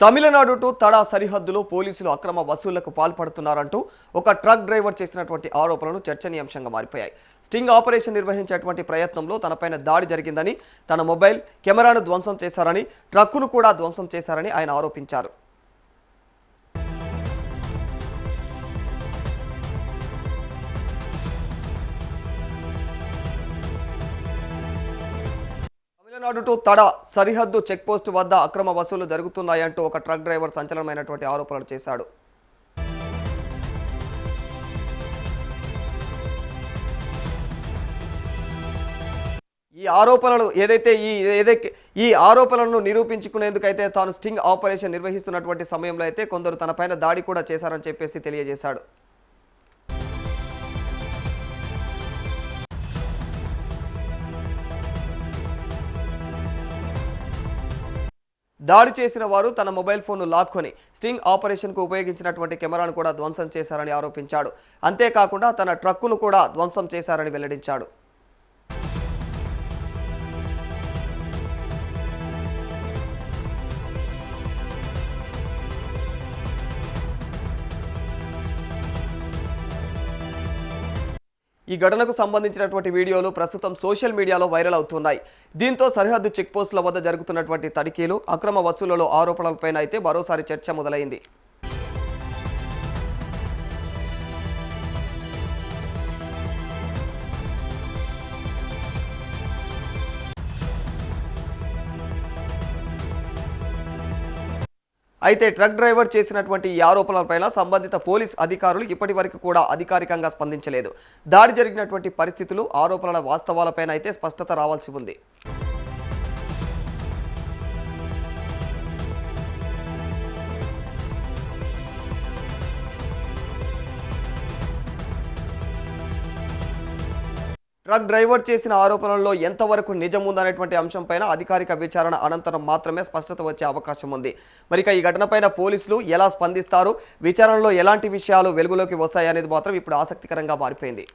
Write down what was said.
Tamil Nadu to తడా సరిహద్దులో పోలీసులు అక్రమ వసూళ్లకు పాల్పడుతున్నారంటూ ఒక ట్రక్ డ్రైవర్ చేసినటువంటి ఆరోపణలు చర్చనీయాంశంగా మారిపోయాయి. స్టింగ్ ఆపరేషన్ నిర్వహించేటువంటి ప్రయత్నంలో తనపైన దాడి జరిగిందని, తన మొబైల్ కెమెరాను ధ్వంసం చేశారని, ట్రక్కును కూడా ధ్వంసం చేశారని ఆయన ఆరోపించారు. తమిళనాడు టు తడా సరిహద్దు చెక్పోస్ట్ వద్ద అక్రమ వసూలు జరుగుతున్నాయంటూ ఒక ట్రక్ డ్రైవర్ సంచలనమైనటువంటి ఆరోపణలు చేశాడు. ఈ ఆరోపణలను నిరూపించుకునేందుకైతే తాను స్టింగ్ ఆపరేషన్ నిర్వహిస్తున్నటువంటి సమయంలో అయితే కొందరు తనపైన దాడి కూడా చేశారని చెప్పేసి తెలియజేశాడు. దాడి చేసిన వారు తన మొబైల్ ఫోన్ను లాక్కొని స్టింగ్ ఆపరేషన్కు ఉపయోగించినటువంటి కెమెరాను కూడా ధ్వంసం చేశారని ఆరోపించాడు. అంతేకాకుండా తన ట్రక్కును కూడా ధ్వంసం చేశారని వెల్లడించాడు. ఈ ఘటనకు సంబంధించినటువంటి వీడియోలు ప్రస్తుతం సోషల్ మీడియాలో వైరల్ అవుతున్నాయి. దీంతో సరిహద్దు చెక్పోస్టుల వద్ద జరుగుతున్నటువంటి తనిఖీలు, అక్రమ వసూళ్లలో ఆరోపణలపైన అయితే మరోసారి చర్చ మొదలైంది. అయితే ట్రక్ డ్రైవర్ చేసినటువంటి ఈ ఆరోపణలపైన సంబంధిత పోలీస్ అధికారులు ఇప్పటి వరకు కూడా అధికారికంగా స్పందించలేదు. దాడి జరిగినటువంటి పరిస్థితులు, ఆరోపణల వాస్తవాలపైన అయితే స్పష్టత రావాల్సి ఉంది. ట్రక్ డ్రైవర్ చేసిన ఆరోపణల్లో ఎంతవరకు నిజం ఉందనేటువంటి అంశంపైన అధికారిక విచారణ అనంతరం మాత్రమే స్పష్టత వచ్చే అవకాశం ఉంది. మరి ఈ ఘటనపైన పోలీసులు ఎలా స్పందిస్తారు, విచారణలో ఎలాంటి విషయాలు వెలుగులోకి వస్తాయనేది మాత్రం ఇప్పుడు ఆసక్తికరంగా మారిపోయింది.